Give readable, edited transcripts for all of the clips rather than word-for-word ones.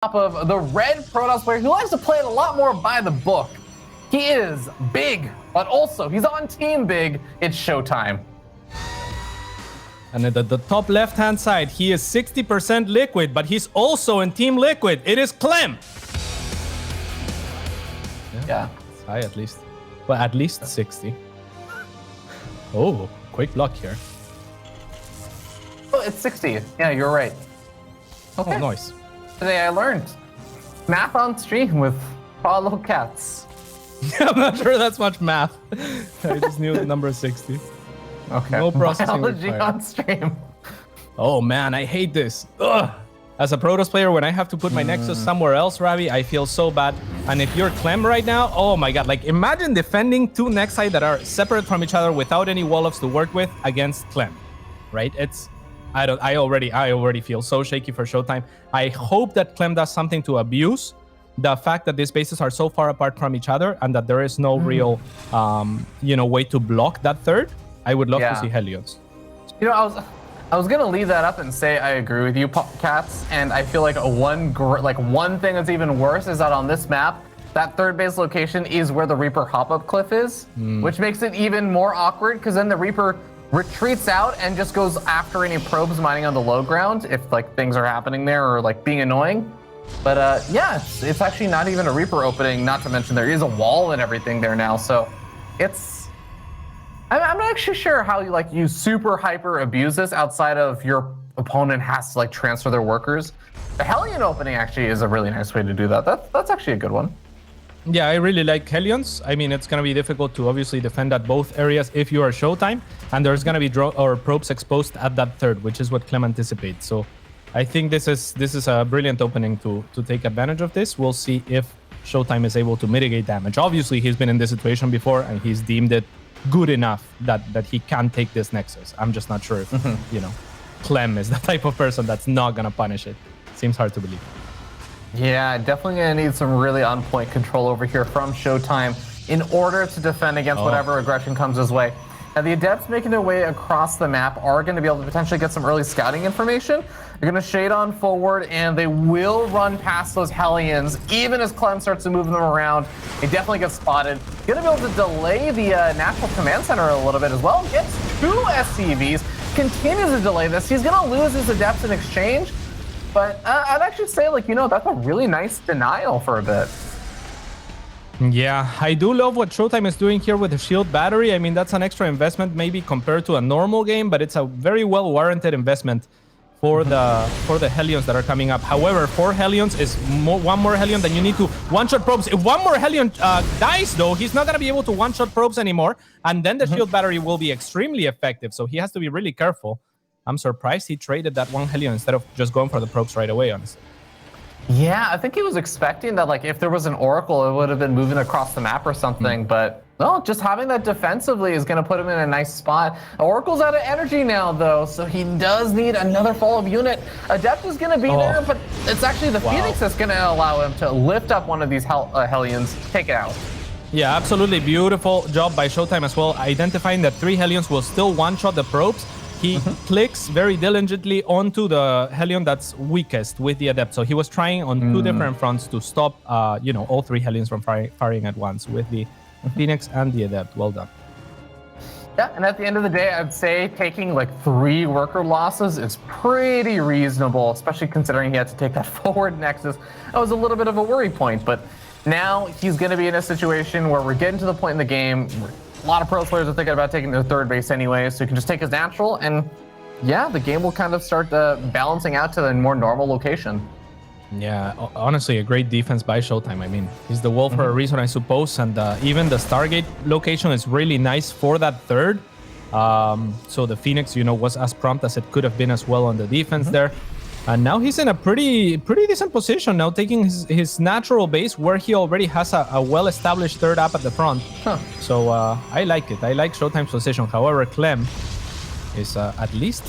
top of the red PROTOSS player who likes to play it a lot more by the book. He is big, but also he's on team big. It's ShoWTime. And at the top left-hand side, he is 60% liquid, but he's also in team liquid. It is Clem. Yeah. It's high at least. Well, at least 60. Oh, quick block here. Oh, it's 60. Yeah, you're right. Okay. Oh, nice. Today I learned math on stream with follow cats. I'm not sure that's much math. I just knew the number 60. Okay. No processing Biology required. on stream. Oh man, I hate this. Ugh. As a PROTOSS player, when I have to put my Nexus somewhere else, Ravi, I feel so bad. And if you're Clem right now, oh my god, like imagine defending two Nexi that are separate from each other without any wall-ups to work with against Clem, right? I already feel so shaky for ShoWTime. I hope that Clem does something to abuse the fact that these bases are so far apart from each other and that there is no real, way to block that third. I would love to see Hellions. You know, I was gonna leave that up and say I agree with you, Cats, and I feel like one thing that's even worse is that on this map, that third base location is where the Reaper hop-up cliff is, which makes it even more awkward because then the Reaper retreats out and just goes after any probes mining on the low ground if like things are happening there or like being annoying. But yeah, it's actually not even a Reaper opening, not to mention there is a wall and everything there now, so I'm not actually sure how you super hyper abuse this outside of your opponent has to like transfer their workers. The Hellion opening actually is a really nice way to do that. That's actually a good one. Yeah, I really like Hellions. I mean, it's going to be difficult to obviously defend at both areas if you are ShoWTime, and there's going to be probes exposed at that third, which is what Clem anticipates. So I think this is a brilliant opening to take advantage of this. We'll see if ShoWTime is able to mitigate damage. Obviously, he's been in this situation before, and he's deemed it good enough that he can take this Nexus. I'm just not sure if, Clem is the type of person that's not going to punish it. Seems hard to believe. Yeah, definitely going to need some really on-point control over here from ShoWTime in order to defend against whatever aggression comes his way. Now, the Adepts making their way across the map are going to be able to potentially get some early scouting information. They're going to shade on forward, and they will run past those Hellions, even as Clem starts to move them around. They definitely get spotted. Going to be able to delay the National Command Center a little bit as well. Gets two SCVs, continues to delay this. He's going to lose his Adepts in exchange, but I'd actually say, that's a really nice denial for a bit. Yeah, I do love what ShoWTime is doing here with the shield battery. I mean, that's an extra investment maybe compared to a normal game, but it's a very well-warranted investment for the Hellions that are coming up. However, 4 Hellions is one more Hellion than you need to one-shot probes. If one more Hellion dies, though, he's not going to be able to one-shot probes anymore, and then the shield battery will be extremely effective, so he has to be really careful. I'm surprised he traded that one Hellion instead of just going for the probes right away, honestly. Yeah, I think he was expecting that, if there was an Oracle, it would have been moving across the map or something, but no, just having that defensively is going to put him in a nice spot. Oracle's out of energy now, though, so he does need another follow-up unit. Adept is going to be there, but it's actually the Phoenix that's going to allow him to lift up one of these Hellions, take it out. Yeah, absolutely beautiful job by ShoWTime as well, identifying that 3 Hellions will still one-shot the probes. He clicks very diligently onto the Hellion that's weakest with the Adept. So he was trying on 2 different fronts to stop, all 3 Hellions from firing at once with the Phoenix and the Adept. Well done. Yeah, and at the end of the day, I'd say taking 3 worker losses is pretty reasonable, especially considering he had to take that forward Nexus. That was a little bit of a worry point, but now he's going to be in a situation where we're getting to the point in the game. A lot of pro players are thinking about taking their third base anyway, so you can just take his natural, and yeah, the game will kind of start balancing out to a more normal location. Yeah, honestly, a great defense by ShoWTime. I mean, he's the wolf for a reason, I suppose, and even the Stargate location is really nice for that third. So the Phoenix, was as prompt as it could have been as well on the defense there. And now he's in a pretty decent position now, taking his natural base where he already has a well-established third up at the front. So I like it. I like ShoWTime's position. However, Clem is at least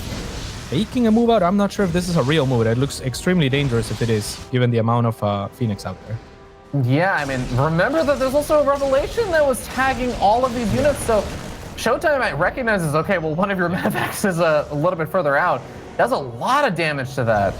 faking a move out. I'm not sure if this is a real move. It looks extremely dangerous if it is, given the amount of Phoenix out there. Yeah, I mean, remember that there's also a Revelation that was tagging all of these units, so ShoWTime recognizes, okay, well, one of your medevacs is a little bit further out. Does a lot of damage to that.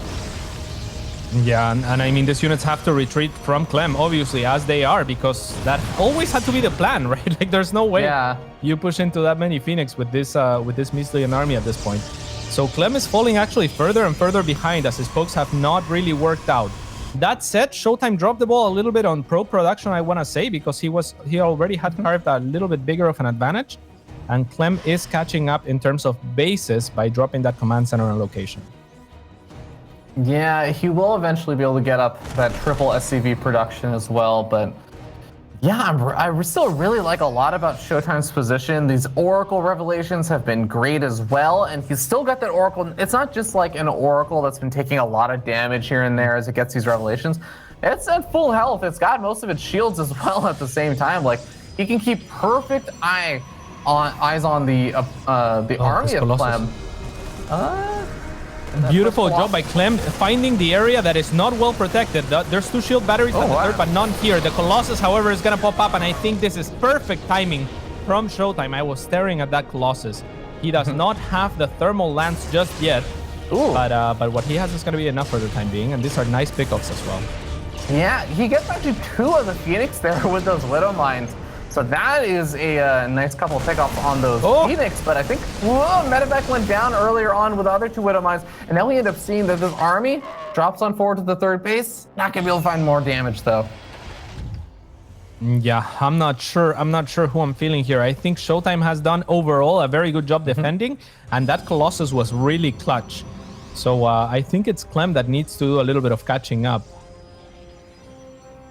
Yeah, and I mean, these units have to retreat from Clem, obviously, as they are, because that always had to be the plan, right? Like, there's no way you push into that many Phoenix with this Mislian army at this point. So Clem is falling actually further and further behind as his pokes have not really worked out. That said, ShoWTime dropped the ball a little bit on pro production, I want to say, because he already had carved a little bit bigger of an advantage. And Clem is catching up in terms of bases by dropping that command center and location. Yeah, he will eventually be able to get up that triple SCV production as well, but yeah, I still really like a lot about ShoWTime's position. These Oracle revelations have been great as well, and he's still got that Oracle. It's not just like an Oracle that's been taking a lot of damage here and there as it gets these revelations. It's at full health. It's got most of its shields as well at the same time. Like, he can keep perfect eyes on the army of Clem. Beautiful job by Clem, finding the area that is not well protected. There's 2 shield batteries on the third, but none here. The Colossus, however, is going to pop up, and I think this is perfect timing from ShoWTime. I was staring at that Colossus. He does not have the thermal lance just yet, but what he has is going to be enough for the time being, and these are nice pickups as well. Yeah, he gets actually 2 of the Phoenix there with those Widow Mines. So that is a nice couple of pickups on those Phoenix, but I think Medevac went down earlier on with the other 2 Widow Mines, and now we end up seeing that this army drops on forward to the third base. Not gonna be able to find more damage though. Yeah, I'm not sure who I'm feeling here. I think ShoWTime has done overall a very good job defending, and that Colossus was really clutch. So I think it's Clem that needs to do a little bit of catching up.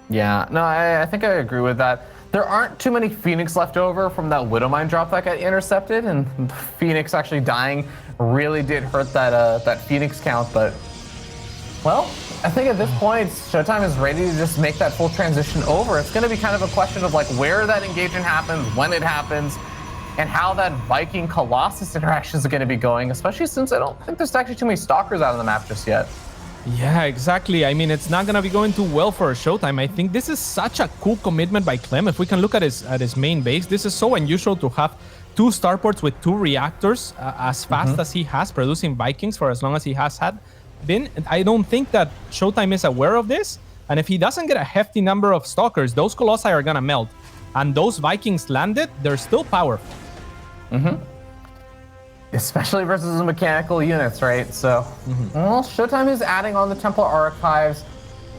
Yeah, no, I think I agree with that. There aren't too many Phoenix left over from that Widowmine drop that got intercepted, and Phoenix actually dying really did hurt that Phoenix count, but well, I think at this point, ShoWTime is ready to just make that full transition over. It's going to be kind of a question of like where that engagement happens, when it happens, and how that Viking Colossus interaction is going to be going, especially since I don't think there's actually too many Stalkers out on the map just yet. Yeah, exactly. I mean, it's not going to be going too well for ShoWTime. I think this is such a cool commitment by Clem. If we can look at his main base, this is so unusual to have 2 starports with 2 reactors as fast as he has, producing Vikings for as long as he has been. I don't think that ShoWTime is aware of this. And if he doesn't get a hefty number of Stalkers, those Colossi are going to melt. And those Vikings landed, they're still powerful. Especially versus the mechanical units, right? So, well, ShoWTime is adding on the Templar Archives.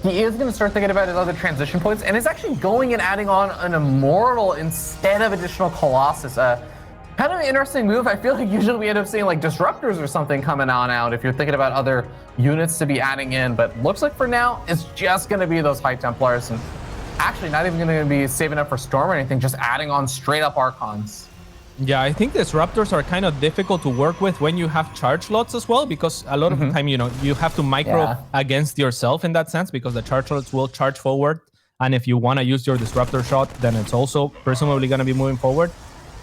He is going to start thinking about his other transition points, and is actually going and adding on an Immortal instead of additional Colossus. Kind of an interesting move. I feel like usually we end up seeing like Disruptors or something coming on out if you're thinking about other units to be adding in, but looks like for now, it's just going to be those High Templars, and actually not even going to be saving up for Storm or anything, just adding on straight up Archons. Yeah, I think Disruptors are kind of difficult to work with when you have charge slots as well, because a lot of the time, you know, you have to micro against yourself in that sense, because the charge slots will charge forward. And if you want to use your Disruptor shot, then it's also presumably going to be moving forward.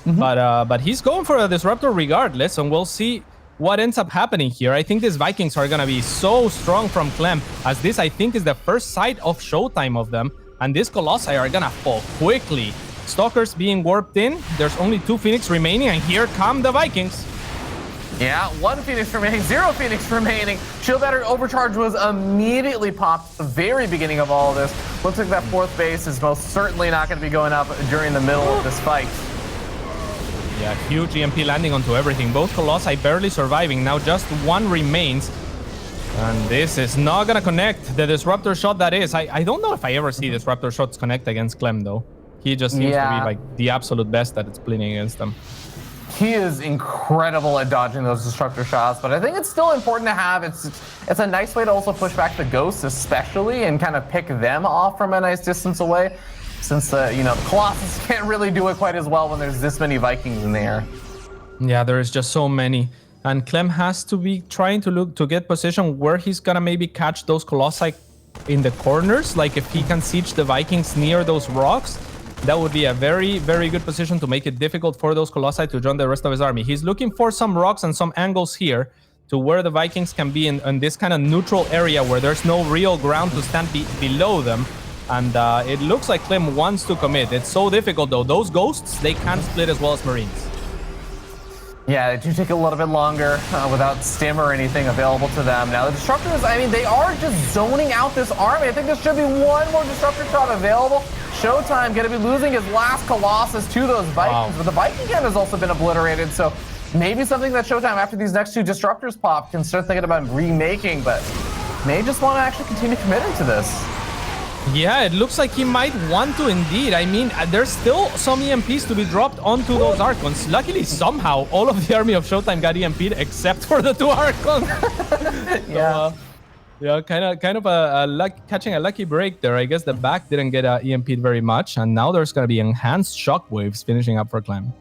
But he's going for a Disruptor regardless, and we'll see what ends up happening here. I think these Vikings are going to be so strong from Clem, as this, I think, is the first sight of ShoWTime of them. And these Colossi are going to fall quickly. Stalkers being warped in. There's only 2 Phoenix remaining, and here come the Vikings. Yeah, 1 Phoenix remaining, 0 Phoenix remaining. Shield battery overcharge was immediately popped at the very beginning of all of this. Looks like that 4th base is most certainly not going to be going up during the middle of this fight. Yeah, huge EMP landing onto everything. Both Colossi barely surviving. Now just 1 remains. And this is not going to connect. The Disruptor shot that is. I don't know if I ever see Disruptor shots connect against Clem, though. He just seems to be like the absolute best at splitting against them. He is incredible at dodging those Disruptor shots, but I think it's still important to have. It's a nice way to also push back the Ghosts, especially, and kind of pick them off from a nice distance away, since the Colossus can't really do it quite as well when there's this many Vikings in the air. Yeah, there is just so many. And Clem has to be trying to look to get position where he's gonna maybe catch those Colossi in the corners. Like if he can siege the Vikings near those rocks, that would be a very, very good position to make it difficult for those Colossi to join the rest of his army. He's looking for some rocks and some angles here to where the Vikings can be in this kind of neutral area where there's no real ground to stand below them. And it looks like Clem wants to commit. It's so difficult, though. Those Ghosts, they can't split as well as Marines. Yeah, they do take a little bit longer without stim or anything available to them. Now, the Disruptors, I mean, they are just zoning out this army. I think there should be one more Disruptor shot available. ShoWTime going to be losing his last Colossus to those Vikings, but the Viking camp has also been obliterated, so maybe something that ShoWTime, after these next 2 Disruptors pop, can start thinking about remaking, but may just want to actually continue committing to this. Yeah, it looks like he might want to indeed. I mean, there's still some EMPs to be dropped onto those Archons. Luckily, somehow, all of the army of ShoWTime got EMP'd except for the 2 Archons. Yeah. Yeah, kind of catching a lucky break there. I guess the back didn't get EMP'd very much, and now there's going to be enhanced shockwaves finishing up for Clem.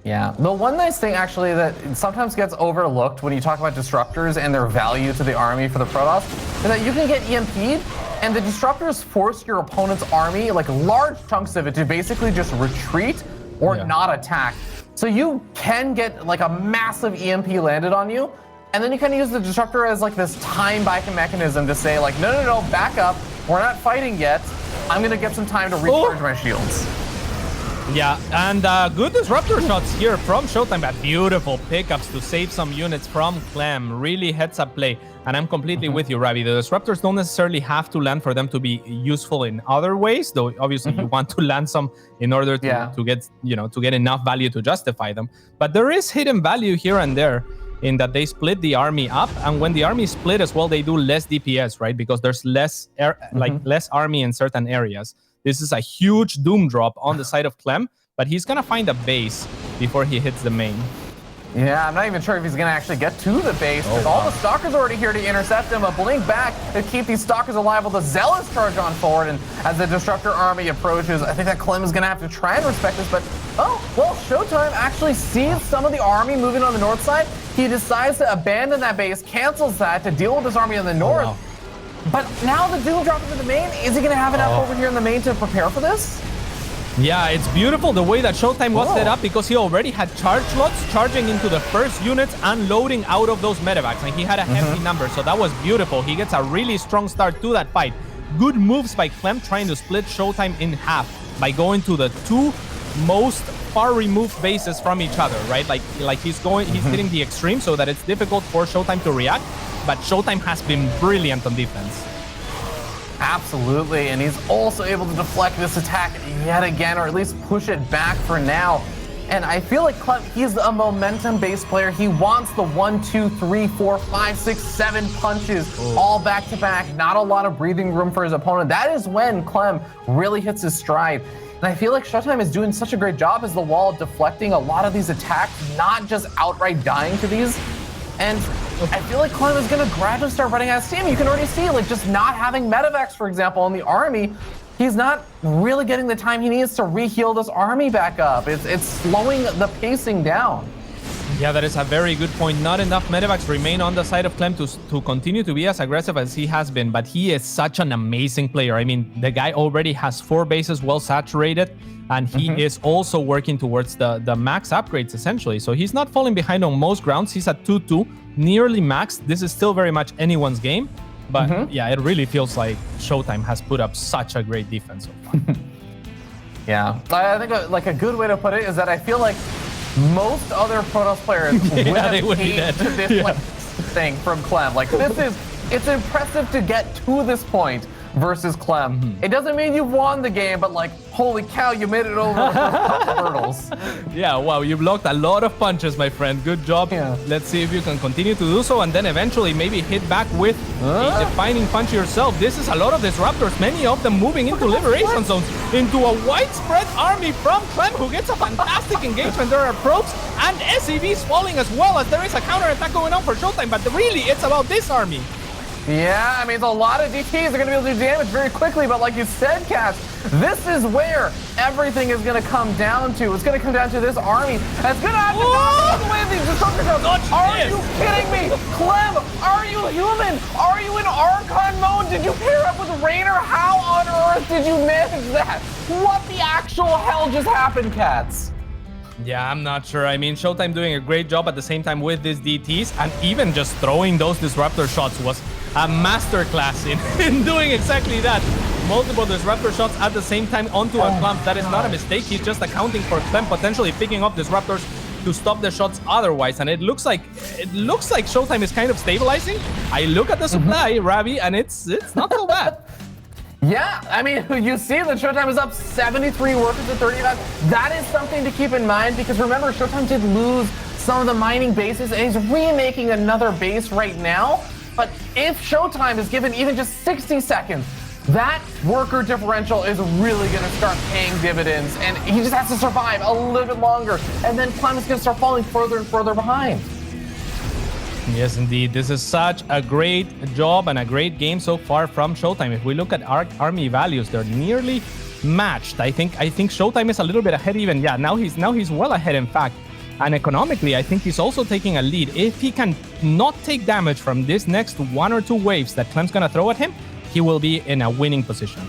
Yeah, the one nice thing actually that sometimes gets overlooked when you talk about Disruptors and their value to the army for the Protoss is that you can get EMP'd and the Disruptors force your opponent's army, like large chunks of it, to basically just retreat or not attack. So you can get like a massive EMP landed on you, and then you kind of use the Disruptor as like this time buying mechanism to say like, no, back up, we're not fighting yet, I'm gonna get some time to recharge my shields. Yeah, and good Disruptor shots here from ShoWTime, but beautiful pickups to save some units from Clem. Really heads up play, and I'm completely with you, Ravi. The Disruptors don't necessarily have to land for them to be useful in other ways, though obviously you want to land some in order to get, to get enough value to justify them. But there is hidden value here and there in that they split the army up, and when the army is split as well, they do less DPS, right? Because there's less less army in certain areas. This is a huge doom drop on the side of Clem, but he's going to find a base before he hits the main. Yeah, I'm not even sure if he's going to actually get to the base. All the Stalkers already here to intercept him. A blink back to keep these Stalkers alive while the Zealots charge on forward. And as the Disruptor army approaches, I think that Clem is going to have to try and respect this. But, ShoWTime actually sees some of the army moving on the north side. He decides to abandon that base, cancels that to deal with this army on the north. Wow. But now the Doom drop into the main, is he going to have enough over here in the main to prepare for this? Yeah, it's beautiful the way that ShoWTime was set up, because he already had charge slots charging into the first units and loading out of those medevacs, and he had a hefty number, so that was beautiful. He gets a really strong start to that fight. Good moves by Clem trying to split ShoWTime in half by going to the 2 most far removed bases from each other, right? Like he's hitting the extreme so that it's difficult for ShoWTime to react, but ShoWTime has been brilliant on defense. Absolutely, and he's also able to deflect this attack yet again, or at least push it back for now. And I feel like Clem, he's a momentum-based player. He wants the 1, 2, 3, 4, 5, 6, 7 punches all back-to-back. Not a lot of breathing room for his opponent. That is when Clem really hits his stride. And I feel like ShoWTime is doing such a great job as the wall, deflecting a lot of these attacks, not just outright dying to these. And I feel like Clem is going to gradually start running out of steam. You can already see, like, just not having medevacs, for example, in the army, he's not really getting the time he needs to re-heal this army back up. It's slowing the pacing down. Yeah, that is a very good point. Not enough medevacs remain on the side of Clem to continue to be as aggressive as he has been, but he is such an amazing player. I mean, the guy already has 4 bases well saturated, and he is also working towards the max upgrades, essentially. So he's not falling behind on most grounds. He's at 2-2, nearly maxed. This is still very much anyone's game, but yeah, it really feels like ShoWTime has put up such a great defense so far. Yeah, I think like a good way to put it is that I feel like most other Protoss players would have paid to this thing from Clem. Like, it's impressive to get to this point versus Clem. It doesn't mean you've won the game, but like, holy cow, you made it over the first couple hurdles. Yeah, wow, you blocked a lot of punches, my friend. Good job. Yeah. Let's see if you can continue to do so, and then eventually maybe hit back with a defining punch yourself. This is a lot of Disruptors, many of them moving into Liberation Zones, into a widespread army from Clem, who gets a fantastic engagement. There are probes and SCVs falling as well, as there is a counterattack going on for ShoWTime, but really, it's about this army. Yeah, I mean, it's a lot of DTs. They're going to be able to do damage very quickly, but like you said, Cats, this is where everything is going to come down to. It's going to come down to this army. And it's going to have to go all the way to these Disruptor zones. Are you kidding me? Clem, are you human? Are you in Archon mode? Did you pair up with Raynor? How on earth did you manage that? What the actual hell just happened, Cats? Yeah, I'm not sure. I mean, ShoWTime doing a great job at the same time with these DTs, and even just throwing those Disruptor shots was a masterclass in doing exactly that. Multiple Disruptor shots at the same time onto a Clem. That is not a mistake. He's just accounting for Clem potentially picking up Disruptors to stop the shots otherwise. And it looks like ShoWTime is kind of stabilizing. I look at the supply, Ravi, and it's not so bad. Yeah, I mean, you see that ShoWTime is up 73 workers to 35. That is something to keep in mind because remember, ShoWTime did lose some of the mining bases and he's remaking another base right now. But if ShoWTime is given even just 60 seconds, that worker differential is really going to start paying dividends and he just has to survive a little bit longer. And then Clem is going to start falling further and further behind. Yes, indeed. This is such a great job and a great game so far from ShoWTime. If we look at army values, they're nearly matched. I think ShoWTime is a little bit ahead even. Yeah, now he's well ahead, in fact. And economically, I think he's also taking a lead. If he can not take damage from this next 1 or 2 waves that Clem's gonna throw at him, he will be in a winning position.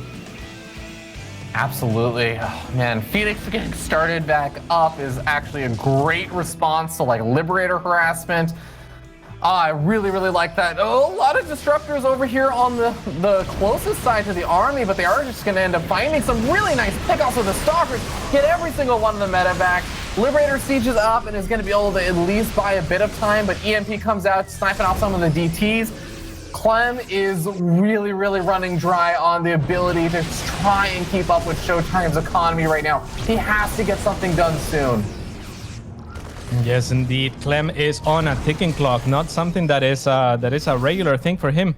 Absolutely. Oh, man, Phoenix getting started back up is actually a great response to like Liberator harassment. I really like that. Oh, a lot of disruptors over here on the closest side to the army, but they are just going to end up finding some really nice pickoffs with the Stalkers. Get every single one of the meta back. Liberator sieges up and is going to be able to at least buy a bit of time, but EMP comes out sniping off some of the DTs. Clem is really running dry on the ability to try and keep up with ShoWTime's economy right now. He has to get something done soon. Yes, indeed. Clem is on a ticking clock, not something that is a regular thing for him.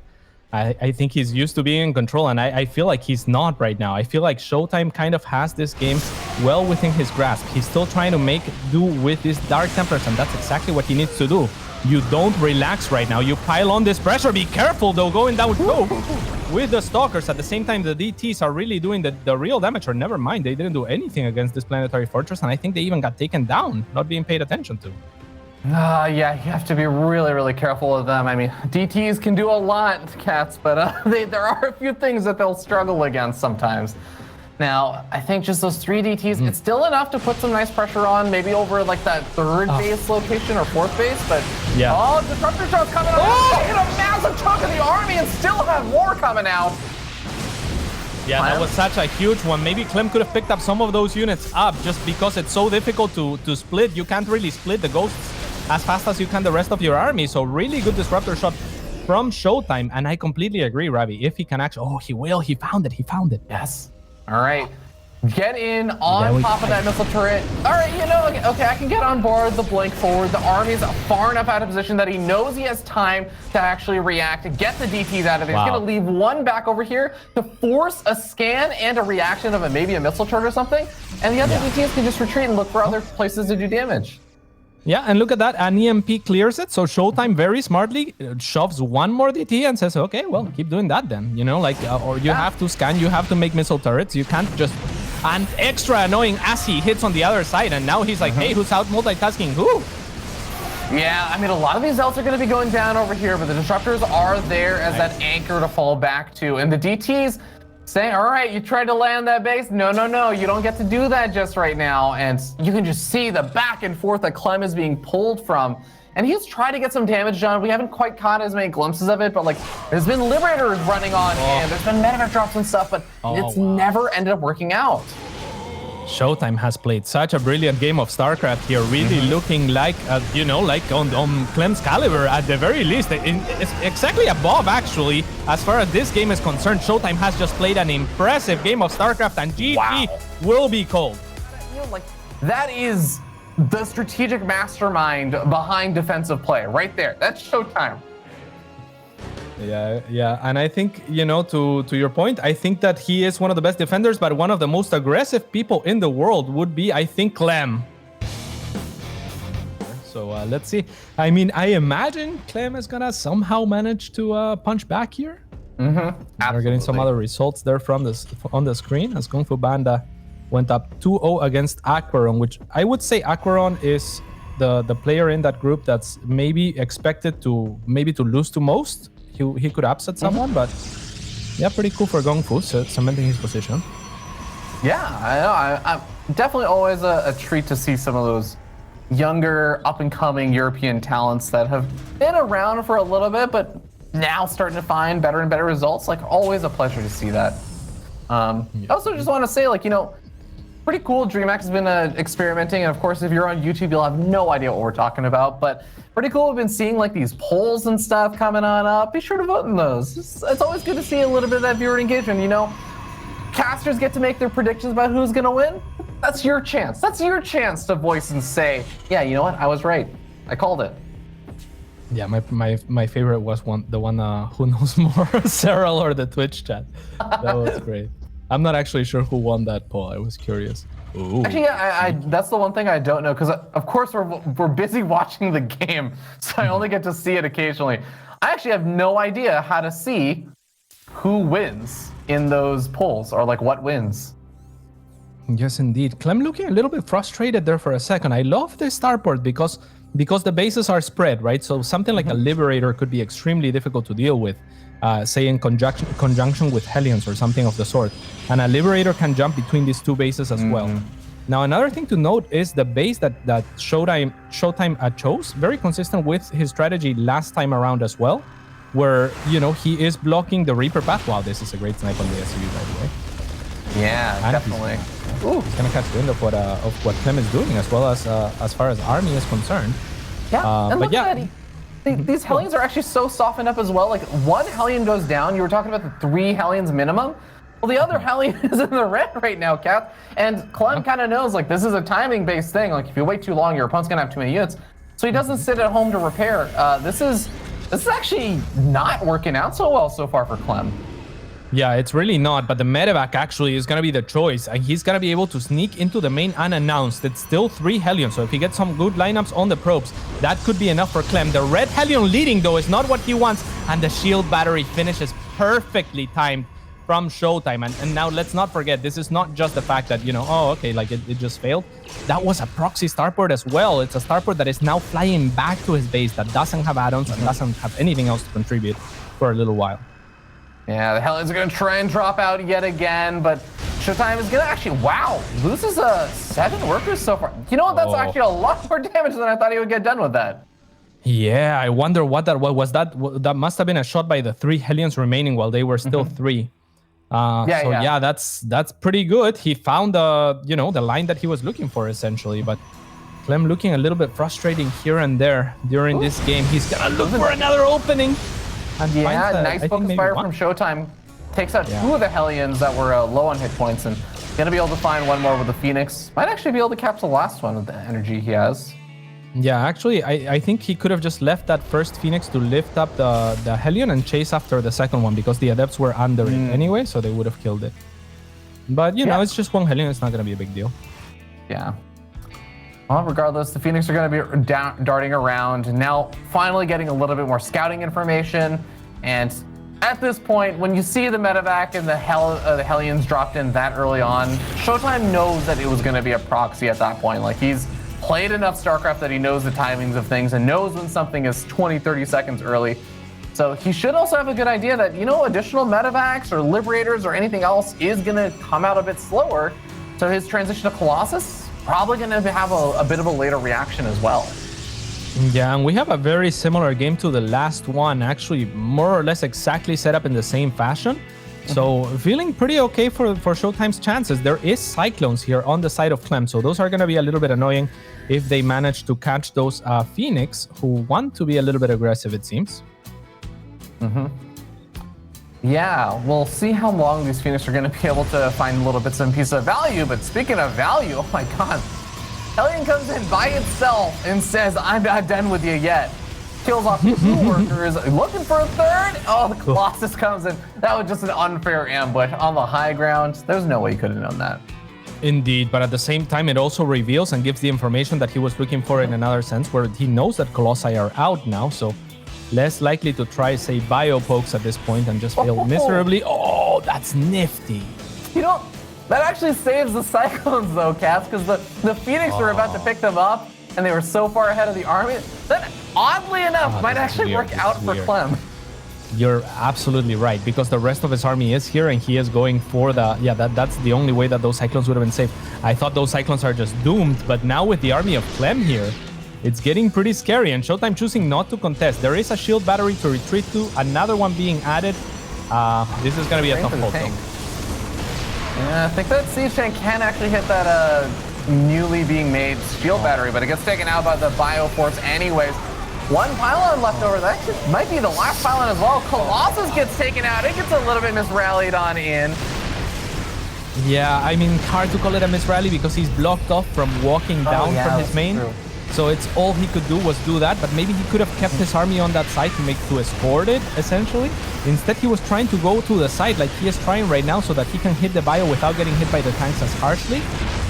I think he's used to being in control, and I feel like he's not right now. I feel like ShoWTime kind of has this game well within his grasp. He's still trying to make do with these Dark Templars, and that's exactly what he needs to do. You don't relax right now. You pile on this pressure. Be careful, though, going down with the Stalkers. At the same time, the DTs are really doing the real damage, or never mind. They didn't do anything against this Planetary Fortress, and I think they even got taken down, not being paid attention to. Yeah, you have to be really careful with them. I mean, DTs can do a lot, cats, but there are a few things that they'll struggle against sometimes. Now, I think just those 3 DTs, it's still enough to put some nice pressure on, maybe over like that 3rd base location or 4th base, but yeah. Oh, disruptor shot's coming out. Hit a massive chunk of the army and still have more coming out. Yeah, that was such a huge one. Maybe Clem could have picked up some of those units up just because it's so difficult to split. You can't really split the ghosts as fast as you can the rest of your army. So really good disruptor shot from ShoWTime. And I completely agree, Ravi. If he can actually... Oh, he will. He found it. He found it. Yes. All right. Get in on top of that missile turret. All right, you know, okay, I can get on board the blink forward. The army's far enough out of position that he knows he has time to actually react, to get the DTs out of there. He's going to leave one back over here to force a scan and a reaction of maybe a missile turret or something. And the other DTs can just retreat and look for other places to do damage. Yeah, and look at that. An EMP clears it. So ShoWTime very smartly shoves one more DT and says, okay, well, keep doing that then. You know, like, or you have to scan, you have to make missile turrets. You can't just... And extra annoying as he hits on the other side. And now he's like, hey, who's out multitasking? Who? Yeah, I mean, a lot of these Zelts are going to be going down over here, but the disruptors are there as that anchor to fall back to. And the DTs saying, all right, you tried to land that base. No, you don't get to do that just right now. And you can just see the back and forth that Clem is being pulled from. And he's tried to get some damage done. We haven't quite caught as many glimpses of it, but like there's been Liberators running on him. There's been Medivac drops and stuff, but it's never ended up working out. ShoWTime has played such a brilliant game of StarCraft here, really looking like, you know, like on Clem's caliber at the very least. It's exactly above, actually, as far as this game is concerned. ShoWTime has just played an impressive game of StarCraft, and GG will be called. You know, like, that is the strategic mastermind behind defensive play right there. That's ShoWTime. Yeah, and I think, you know, to your point, I think that he is one of the best defenders, but one of the most aggressive people in the world would be, I think, Clem. So let's see. I mean, I imagine Clem is gonna somehow manage to punch back here. We're getting some other results there from this on the screen as Kung Fu Banda went up 2-0 against Aquaron, which I would say Aquaron is the player in that group that's maybe expected to lose to most. He could upset someone, but yeah, pretty cool for Kung Fu, cementing his position. Yeah, I know. I'm definitely always a treat to see some of those younger, up-and-coming European talents that have been around for a little bit, but now starting to find better and better results. Like, always a pleasure to see that. I also just want to say, like, you know, pretty cool. DreamHack has been experimenting, and of course, if you're on YouTube, you'll have no idea what we're talking about. But pretty cool. We've been seeing like these polls and stuff coming on up. Be sure to vote in those. It's always good to see a little bit of that viewer engagement. You know, casters get to make their predictions about who's going to win. That's your chance. That's your chance to voice and say, yeah, you know what? I was right. I called it. Yeah, my favorite was the one who knows more, Cyril or the Twitch chat. That was great. I'm not actually sure who won that poll. I was curious. Ooh. Actually, yeah, that's the one thing I don't know, because of course we're busy watching the game, so I only get to see it occasionally. I actually have no idea how to see who wins in those polls, or like what wins. Yes, indeed. Clem looking a little bit frustrated there for a second. I love the starport because the bases are spread, right? So something like a Liberator could be extremely difficult to deal with, say in conjunction with Hellions or something of the sort. And a Liberator can jump between these two bases as well. Now, another thing to note is the base that ShoWTime chose, very consistent with his strategy last time around as well, where, you know, he is blocking the Reaper path. Wow, this is a great snipe on the SC2, by the way. Yeah, and definitely. He's gonna catch wind of what Clem is doing, as well as far as army is concerned. Yeah, and but look yeah, at that. These Hellions are actually so softened up as well. Like, one Hellion goes down. You were talking about the 3 Hellions minimum. Well, the other Hellion is in the red right now, Kat. And Clem kind of knows, like, this is a timing-based thing. Like, if you wait too long, your opponent's gonna have too many units. So he doesn't sit at home to repair. This is actually not working out so well so far for Clem. Yeah, it's really not, but the medevac actually is going to be the choice, and he's going to be able to sneak into the main unannounced. It's still 3 Hellions, so if he gets some good lineups on the probes, that could be enough for Clem. The red Hellion leading, though, is not what he wants, and the shield battery finishes perfectly timed from ShoWTime. And now let's not forget, this is not just the fact that, you know, oh, okay, like it just failed. That was a proxy starport as well. It's a starport that is now flying back to his base that doesn't have add-ons and doesn't have anything else to contribute for a little while. Yeah, the Hellions are going to try and drop out yet again, but ShoWTime is going to actually, wow, loses 7 workers so far. You know what? That's actually a lot more damage than I thought he would get done with that. Yeah, I wonder what was. That must have been a shot by the 3 Hellions remaining while they were still 3. Yeah, that's pretty good. He found the line that he was looking for essentially, but Clem looking a little bit frustrating here and there during this game. He's going to look for another opening. Yeah, nice focus fire from ShoWTime. Takes out 2 of the Hellions that were low on hit points, and gonna be able to find one more with the Phoenix. Might actually be able to capture the last one with the energy he has. Yeah, actually, I think he could have just left that first Phoenix to lift up the Hellion and chase after the second one, because the Adepts were under it anyway, so they would have killed it. But, you know, it's just 1 Hellion. It's not gonna be a big deal. Yeah. Well, regardless, the Phoenix are going to be darting around, now finally getting a little bit more scouting information. And at this point, when you see the medevac and the Hellions dropped in that early on, ShoWTime knows that it was going to be a proxy at that point. Like, he's played enough StarCraft that he knows the timings of things and knows when something is 20, 30 seconds early. So he should also have a good idea that, you know, additional medevacs or Liberators or anything else is going to come out a bit slower. So his transition to Colossus probably going to have a bit of a later reaction as well. Yeah, and we have a very similar game to the last one, actually more or less exactly set up in the same fashion. So feeling pretty okay for ShoWTime's chances. There is Cyclones here on the side of Clem, so those are going to be a little bit annoying if they manage to catch those Phoenix, who want to be a little bit aggressive, it seems. Yeah, we'll see how long these Phoenix are going to be able to find little bits and pieces of value. But speaking of value, oh my god, Hellion comes in by itself and says, I'm not done with you yet. Kills off 2 workers, looking for a 3rd. Oh, the Colossus comes in. That was just an unfair ambush on the high ground. There's no way he could have known that. Indeed, but at the same time, it also reveals and gives the information that he was looking for in another sense, where he knows that Colossi are out now, so less likely to try, say, bio pokes at this point and just fail miserably. Oh, that's nifty. You know, that actually saves the Cyclones, though, Cass, because the Phoenix were about to pick them up, and they were so far ahead of the army. That, oddly enough, might actually work out for Clem. You're absolutely right, because the rest of his army is here, and he is going for the... Yeah, that's the only way that those Cyclones would have been safe. I thought those Cyclones are just doomed, but now with the army of Clem here, it's getting pretty scary, and ShoWTime choosing not to contest. There is a shield battery to retreat to, another one being added. This is going to be a tough hold, though. Yeah, I think that Siege Tank can actually hit that newly being made shield battery, but it gets taken out by the Bioforce anyways. One pylon left over. That might be the last pylon as well. Colossus gets taken out. It gets a little bit misrallied on in. Yeah, I mean, hard to call it a misrally because he's blocked off from walking down from his main. True. So it's all he could do was do that, but maybe he could have kept his army on that side to escort it, essentially. Instead, he was trying to go to the side like he is trying right now so that he can hit the bio without getting hit by the tanks as harshly.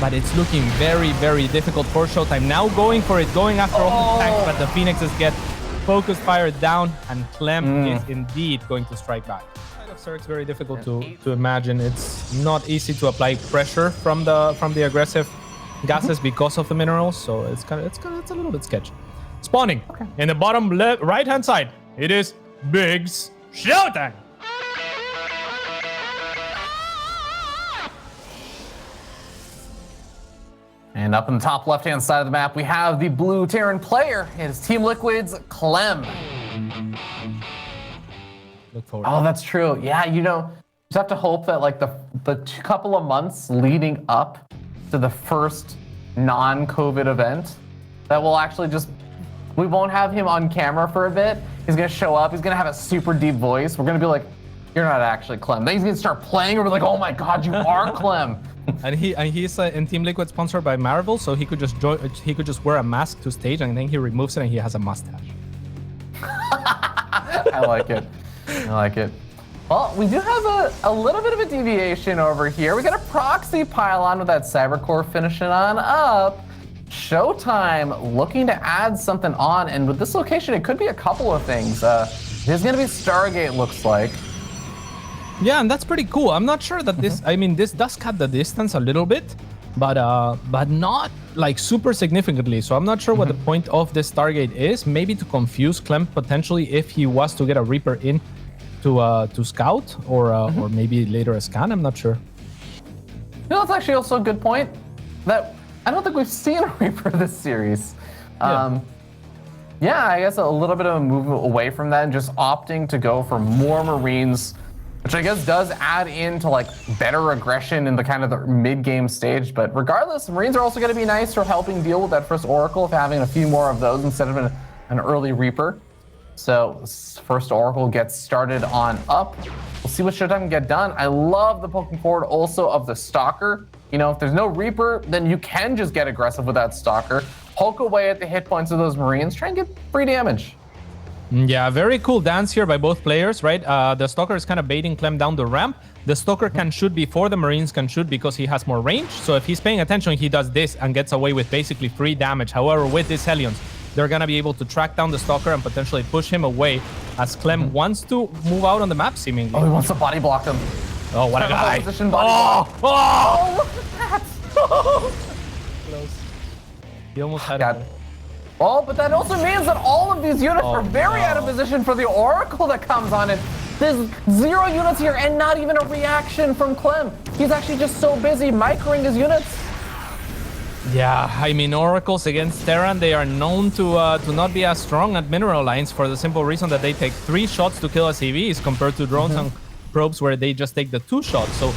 But it's looking very, very difficult for ShoWTime. Now going for it, going after all the tanks, but the Phoenixes get focus fired down, and Clem is indeed going to strike back. It's very difficult to imagine. It's not easy to apply pressure from the aggressive gases because of the minerals, so it's a little bit sketchy. Spawning in the bottom left right hand side, it is Big's ShoWTime. And up in the top left-hand side of the map, we have the blue TErran player. It is Team Liquid's Clem. Look forward. Oh, that's true. Yeah, you know, just have to hope that like the couple of months leading up to the first non-COVID event, that will actually we won't have him on camera for a bit. He's gonna show up. He's gonna have a super deep voice. We're gonna be like, "You're not actually Clem." Then he's gonna start playing, and we're like, "Oh my God, you are Clem." And he's in Team Liquid sponsored by Marvel, so he could just wear a mask to stage, and then he removes it, and he has a mustache. I like it. I like it. Well, we do have a little bit of a deviation over here. We got a proxy pylon with that Cybercore finishing on up. ShoWTime looking to add something on, and with this location, it could be a couple of things. There's going to be Stargate, looks like. Yeah, and that's pretty cool. I'm not sure that this, I mean, this does cut the distance a little bit, but not like super significantly. So I'm not sure what the point of this Stargate is. Maybe to confuse Clem potentially if he was to get a Reaper in to scout or maybe later a scan. I'm not sure. You know, that's actually also a good point. That I don't think we've seen a Reaper this series. Yeah, I guess a little bit of a move away from that and just opting to go for more Marines, which I guess does add into like better aggression in the kind of the mid-game stage. But regardless, Marines are also going to be nice for helping deal with that first Oracle, of having a few more of those instead of an early Reaper. So first Oracle gets started on up. We'll see what ShoWTime can get done. I love the poking forward also of the Stalker. You know, if there's no Reaper, then you can just get aggressive with that Stalker. Poke away at the hit points of those Marines. Try and get free damage. Yeah, very cool dance here by both players, right? The Stalker is kind of baiting Clem down the ramp. The Stalker can shoot before the Marines can shoot because he has more range. So if he's paying attention, he does this and gets away with basically free damage. However, with these Hellions, they're going to be able to track down the Stalker and potentially push him away as Clem wants to move out on the map, seemingly. Oh, he wants to body block him. Oh, what a guy. Oh, look at that. Close. He almost had it. Well, but that also means that all of these units are very out of position for the Oracle that comes on it. There's 0 units here and not even a reaction from Clem. He's actually just so busy microing his units. Yeah, I mean, Oracles against TErran, they are known to not be as strong at mineral lines for the simple reason that they take 3 shots to kill SCVs compared to drones and probes where they just take the 2 shots. So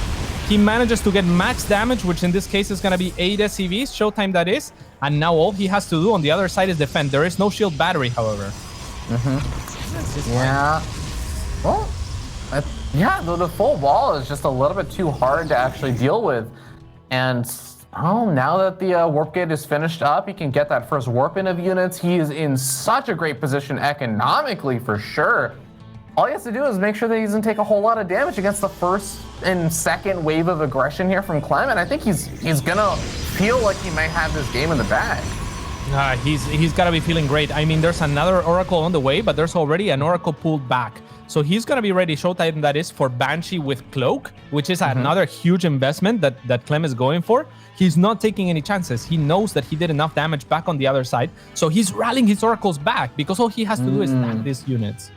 he manages to get max damage, which in this case is going to be 8 SCVs, ShoWTime that is. And now all he has to do on the other side is defend. There is no shield battery, however. Yeah. Well, yeah, the full wall is just a little bit too hard to actually deal with. And now that the warp gate is finished up, he can get that first warp in of units. He is in such a great position economically for sure. All he has to do is make sure that he doesn't take a whole lot of damage against the first and second wave of aggression here from Clem, and I think he's gonna feel like he might have this game in the bag. He's gotta be feeling great. I mean, there's another Oracle on the way, but there's already an Oracle pulled back. So he's gonna be ready, ShoWTime that is, for Banshee with Cloak, which is another huge investment that Clem is going for. He's not taking any chances. He knows that he did enough damage back on the other side, so he's rallying his Oracles back because all he has to do is tank these units.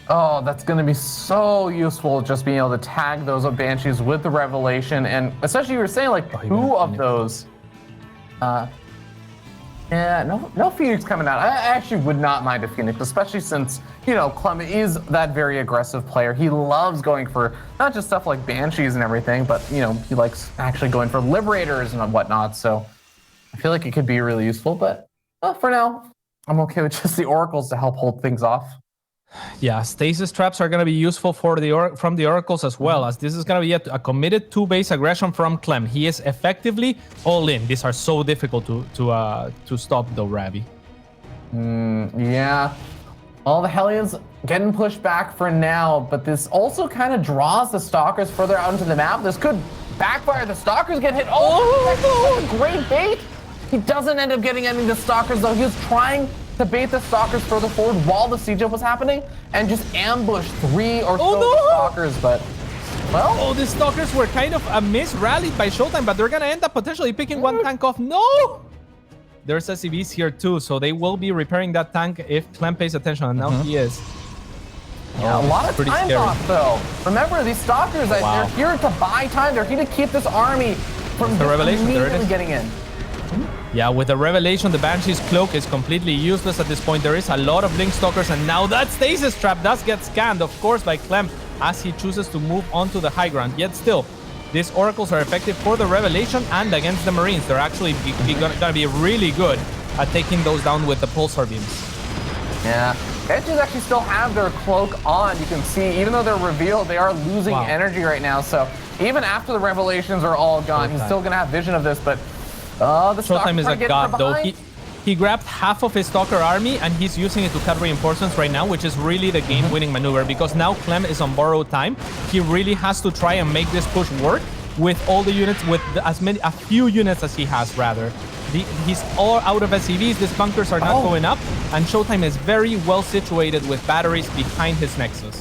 Oh, that's going to be so useful, just being able to tag those Banshees with the Revelation. And especially you were saying, like, 2 of those. Yeah, no Phoenix coming out. I actually would not mind a Phoenix, especially since, you know, Clem is that very aggressive player. He loves going for not just stuff like Banshees and everything, but, you know, he likes actually going for Liberators and whatnot. So I feel like it could be really useful, but for now, I'm okay with just the Oracles to help hold things off. Yeah, stasis traps are going to be useful for from the Oracles as well, as this is going to be a committed 2-base aggression from Clem. He is effectively all in. These are so difficult to stop, though, Ravi. Yeah. All the Hellions getting pushed back for now, but this also kind of draws the Stalkers further out into the map. This could backfire. The Stalkers get hit. Oh, that's a great bait. He doesn't end up getting any of the Stalkers, though. He was trying to bait the Stalkers further forward while the siege was happening and just ambush 3 or so Stalkers, but well. Oh, the Stalkers were kind of a miss rallied by ShoWTime, but they're gonna end up potentially picking one tank off. No! There's SCVs here too, so they will be repairing that tank if Clem pays attention, and now he is. Yeah, a lot of time off though. Remember, these Stalkers, they're here to buy time. They're here to keep this army from immediately getting in. Yeah, with the Revelation, the Banshee's Cloak is completely useless at this point. There is a lot of Blink Stalkers, and now that Stasis Trap does get scanned, of course, by Clem as he chooses to move onto the high ground. Yet still, these Oracles are effective for the Revelation and against the Marines. They're actually gonna be really good at taking those down with the Pulsar Beams. Yeah, Banshees actually still have their Cloak on. You can see, even though they're revealed, they are losing energy right now. So even after the Revelations are all gone, he's still gonna have vision of this, but the ShoWTime is a god, though. He grabbed half of his Stalker army, and he's using it to cut reinforcements right now, which is really the game-winning maneuver, because now Clem is on borrowed time. He really has to try and make this push work with all the units, with a few units as he has, rather. He's all out of SCVs. These bunkers are not going up, and ShoWTime is very well situated with batteries behind his Nexus.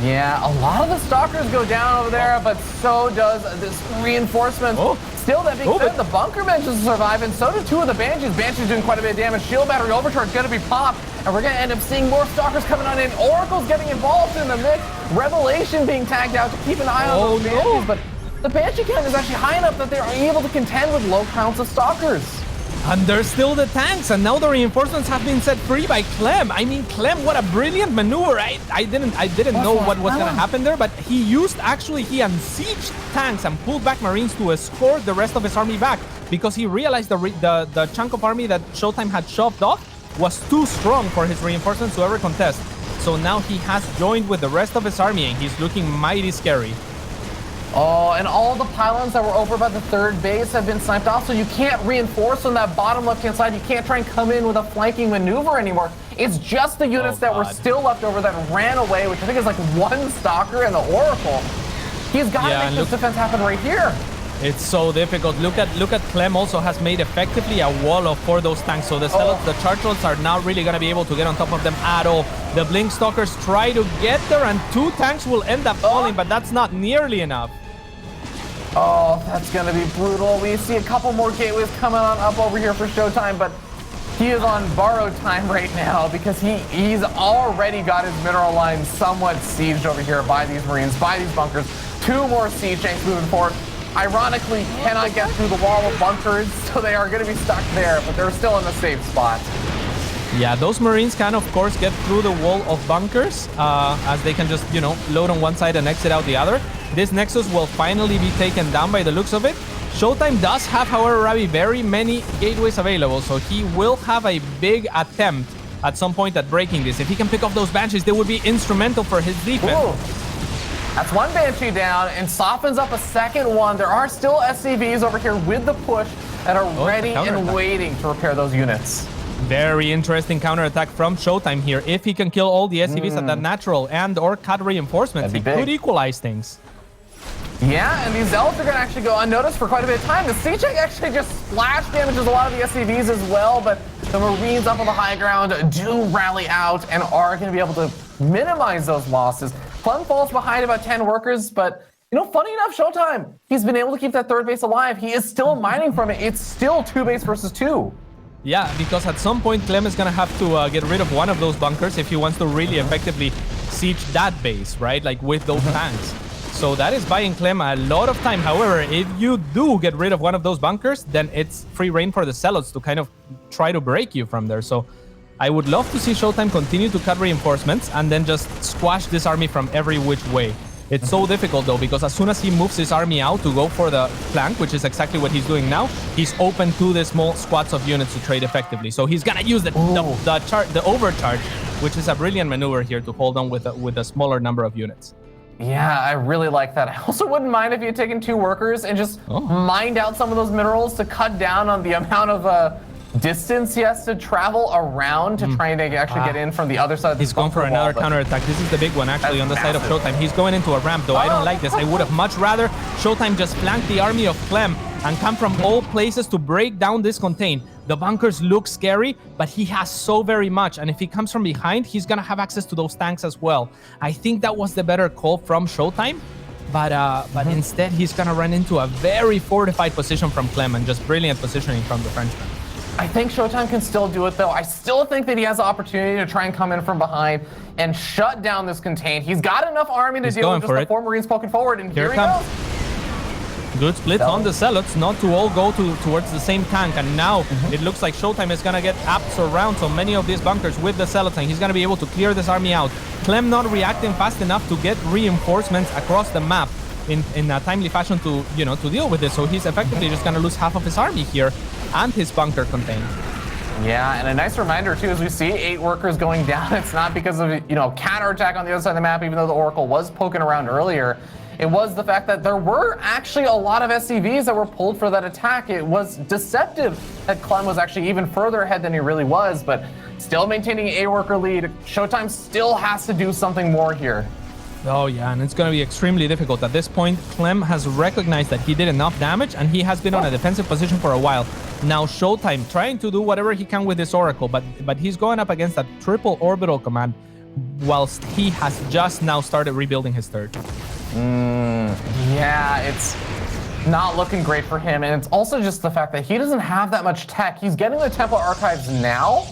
Yeah, a lot of the Stalkers go down over there, but so does this reinforcement. Still, that being said, the bunker manages to survive, and so do 2 of the Banshees. Banshees doing quite a bit of damage. Shield battery overcharge going to be popped, and we're going to end up seeing more Stalkers coming on in. Oracle's getting involved in the mix. Revelation being tagged out to keep an eye on those Banshees, but the Banshee count is actually high enough that they're able to contend with low counts of Stalkers. And there's still the tanks, and now the reinforcements have been set free by Clem. I mean, Clem, what a brilliant maneuver. I didn't know what was going to happen there, but he unsieged tanks and pulled back Marines to escort the rest of his army back, because he realized the chunk of army that ShoWTime had shoved off was too strong for his reinforcements to ever contest. So now he has joined with the rest of his army, and he's looking mighty scary. Oh, and all the pylons that were over by the 3rd base have been sniped off, so you can't reinforce on that bottom left-hand side. You can't try and come in with a flanking maneuver anymore. It's just the units that were still left over that ran away, which I think is like 1 Stalker and the Oracle. He's got to make this defense happen right here. It's so difficult. Look at Clem also has made effectively a wall for those tanks. So the Zealots, the Chartrolls are not really going to be able to get on top of them at all. The Blink Stalkers try to get there, and 2 tanks will end up falling, but that's not nearly enough. Oh, that's going to be brutal. We see a couple more gateways coming on up over here for ShoWTime, but he is on borrowed time right now because he's already got his mineral line somewhat sieged over here by these Marines, by these bunkers. 2 more siege tanks moving forward. Ironically, cannot get through the wall of bunkers, so they are going to be stuck there, but they're still in the safe spot. Yeah, those Marines can, of course, get through the wall of bunkers, as they can just, you know, load on one side and exit out the other. This Nexus will finally be taken down by the looks of it. ShoWTime does have, however, Ravi, very many gateways available, so he will have a big attempt at some point at breaking this. If he can pick off those Banshees, they would be instrumental for his defense. Ooh. That's 1 Banshee down and softens up a 2nd one. There are still SCVs over here with the push that are ready and waiting to repair those units. Very interesting counterattack from ShoWTime here. If he can kill all the SCVs at that natural and or cut reinforcements, he could equalize things. Yeah, and these Zealots are going to actually go unnoticed for quite a bit of time. The siege tank actually just splash damages a lot of the SCVs as well, but the Marines up on the high ground do rally out and are going to be able to minimize those losses. Clem falls behind about 10 workers, but you know, funny enough, ShoWTime, he's been able to keep that 3rd base alive. He is still mining from it. It's still 2 base versus 2. Yeah, because at some point, Clem is going to have to get rid of one of those bunkers if he wants to really effectively siege that base, right? Like with those tanks. So that is buying Clem a lot of time. However, if you do get rid of one of those bunkers, then it's free reign for the Zealots to kind of try to break you from there. So I would love to see ShoWTime continue to cut reinforcements and then just squash this army from every which way. It's so difficult though, because as soon as he moves his army out to go for the flank, which is exactly what he's doing now, he's open to the small squads of units to trade effectively. So he's gonna use the overcharge, which is a brilliant maneuver here to hold on with a smaller number of units. Yeah, I really like that. I also wouldn't mind if you had taken 2 workers and just mined out some of those minerals to cut down on the amount of distance he has to travel around to try and actually get in from the other side of the He's going for another counterattack. This is the big one, actually, on the side of ShoWTime. He's going into a ramp, though. I don't like this. I would have much rather ShoWTime just flank the army of Clem and come from all places to break down this contain. The bunkers look scary, but he has so very much. And if he comes from behind, he's going to have access to those tanks as well. I think that was the better call from ShoWTime. But instead, he's going to run into a very fortified position from Clem and just brilliant positioning from the Frenchman. I think ShoWTime can still do it, though. I still think that he has the opportunity to try and come in from behind and shut down this contain. He's got enough army to deal with just the 4 Marines poking forward, and here he goes. Good split on the Zealots, not to all go towards the same tank, and now it looks like ShoWTime is going to get apps around so many of these bunkers with the Zealots, and he's going to be able to clear this army out. Clem not reacting fast enough to get reinforcements across the map in a timely fashion to deal with this, so he's effectively just going to lose half of his army here and his bunker contained. Yeah, and a nice reminder too, as we see 8 workers going down, it's not because of counterattack on the other side of the map, even though the Oracle was poking around earlier. It was the fact that there were actually a lot of SCVs that were pulled for that attack. It was deceptive that Clem was actually even further ahead than he really was, but still maintaining an 8-worker lead. ShoWTime still has to do something more here. Oh yeah, and it's going to be extremely difficult. At this point, Clem has recognized that he did enough damage and he has been on a defensive position for a while. Now ShoWTime trying to do whatever he can with this Oracle, but he's going up against a triple orbital command whilst he has just now started rebuilding his third. Yeah, it's not looking great for him, and it's also just the fact that he doesn't have that much tech. He's getting the Temple Archives now,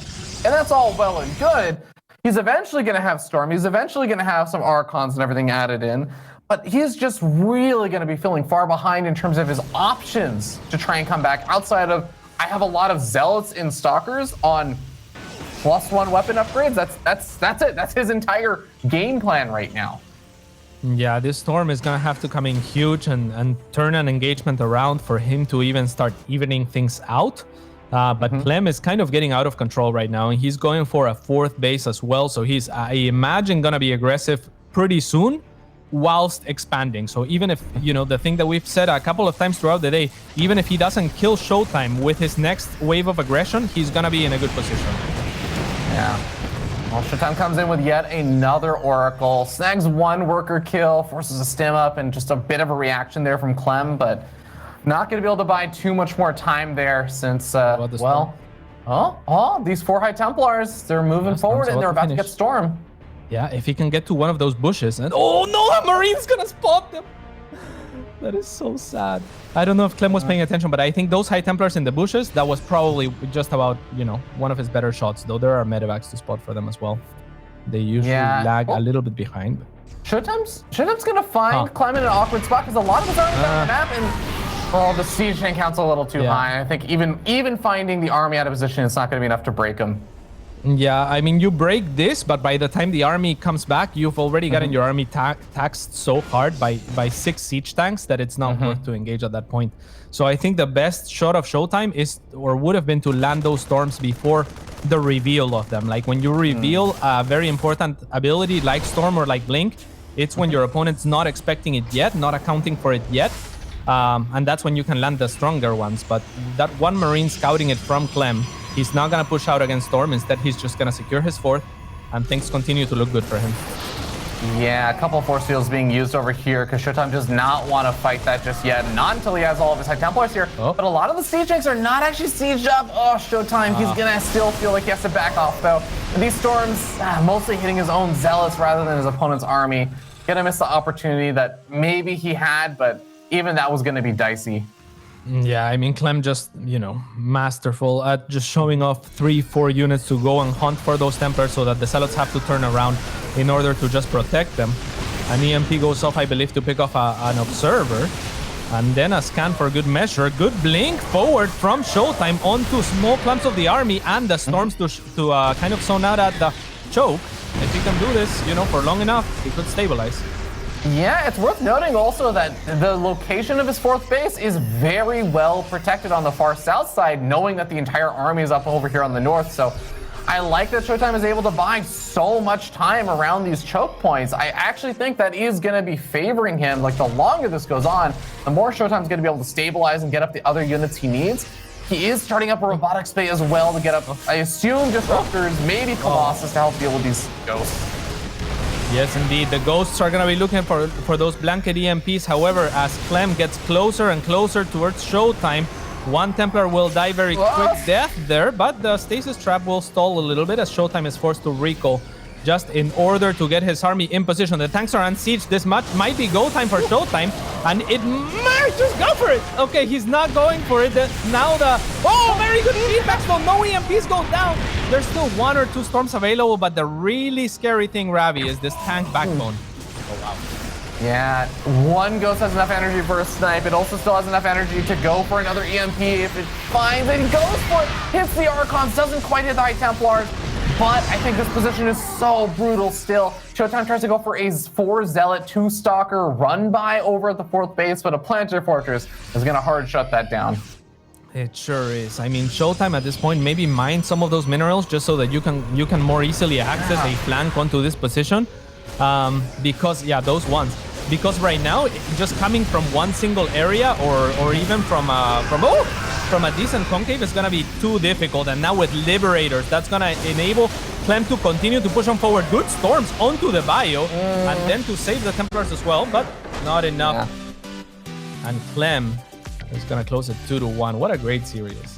and that's all well and good. He's eventually going to have Storm. He's eventually going to have some Archons and everything added in. But he's just really going to be feeling far behind in terms of his options to try and come back outside of, I have a lot of Zealots in Stalkers on +1 weapon upgrades. That's it. That's his entire game plan right now. Yeah, this Storm is going to have to come in huge and turn an engagement around for him to even start evening things out. But Clem is kind of getting out of control right now, and he's going for a 4th base as well. So he's, I imagine, going to be aggressive pretty soon whilst expanding. So even if, the thing that we've said a couple of times throughout the day, even if he doesn't kill ShoWTime with his next wave of aggression, he's going to be in a good position. Yeah. Well, ShoWTime comes in with yet another Oracle, snags 1 worker kill, forces a stim up, and just a bit of a reaction there from Clem, but not going to be able to buy too much more time there since, these 4 High Templars, they're moving forward and they're about to get Storm. Yeah, if he can get to one of those bushes and oh no, a Marine's going to spot them. That is so sad. I don't know if Clem was paying attention, but I think those High Templars in the bushes, that was probably just about, one of his better shots, though there are medevacs to spot for them as well. They usually lag a little bit behind. ShoWTime's going to find Clem in an awkward spot because a lot of his armies on the map, and the siege tank count's a little too high. I think even finding the army out of position, it's not going to be enough to break him. Yeah, I mean, you break this, but by the time the army comes back, you've already gotten your army taxed so hard by 6 siege tanks that it's not worth to engage at that point. So I think the best shot of ShoWTime is, or would have been, to land those storms before the reveal of them. Like when you reveal a very important ability like Storm or like Blink, it's when your opponent's not expecting it yet, not accounting for it yet. And that's when you can land the stronger ones. But that 1 Marine scouting it from Clem, he's not going to push out against Storm. Instead, he's just going to secure his 4th, and things continue to look good for him. Yeah, a couple of force fields being used over here because ShoWTime does not want to fight that just yet. Not until he has all of his High Templars here. But a lot of the siege tanks are not actually sieged up. Oh, ShoWTime, he's going to still feel like he has to back off, though. And these storms mostly hitting his own Zealots rather than his opponent's army. Gonna miss the opportunity that maybe he had, but even that was going to be dicey. Yeah, I mean, Clem just, masterful at just showing off 3-4 units to go and hunt for those Templars so that the Zealots have to turn around in order to just protect them. An EMP goes off, I believe, to pick off an observer. And then a scan for good measure. Good blink forward from ShoWTime onto small clumps of the army and the storms to kind of zone out at the choke. If he can do this, you know, for long enough, he could stabilize. Yeah, it's worth noting also that the location of his fourth base is very well protected on the far south side, knowing that the entire army is up over here on the north. So I like that ShoWTime is able to buy so much time around these choke points. I actually think that is going to be favoring him. Like, the longer this goes on, the more ShoWTime's going to be able to stabilize and get up the other units he needs. He is starting up a robotics bay as well to get up, I assume, disruptors, maybe Colossus to help deal with these ghosts. Yes, indeed. The ghosts are going to be looking for those blanket EMPs. However, as Clem gets closer and closer towards ShoWTime, one Templar will die very quick death there, but the stasis trap will stall a little bit as ShoWTime is forced to recall just in order to get his army in position. The tanks are on siege. This might be go time for ShoWTime, and it might just go for it. Okay, he's not going for it. Now very good feedback, so no EMPs go down. There's still 1 or 2 storms available, but the really scary thing, Ravi, is this tank backbone. Oh, wow. Yeah, one ghost has enough energy for a snipe. It also still has enough energy to go for another EMP. If it finds it, he goes for it. Hits the Archons, doesn't quite hit the High Templars. But I think this position is so brutal still. ShoWTime tries to go for a 4 Zealot, 2 Stalker run by over at the 4th base, but a Planetary Fortress is going to hard shut that down. It sure is. I mean, ShoWTime at this point maybe mine some of those minerals just so that you can more easily access a flank onto this position. Because, yeah, those ones. Because right now, just coming from one single area or even from a decent concave is going to be too difficult. And now with Liberators, that's going to enable Clem to continue to push on forward. Good storms onto the bio and then to save the Templars as well, but not enough. Yeah. And Clem is going to close it 2-1. What a great series.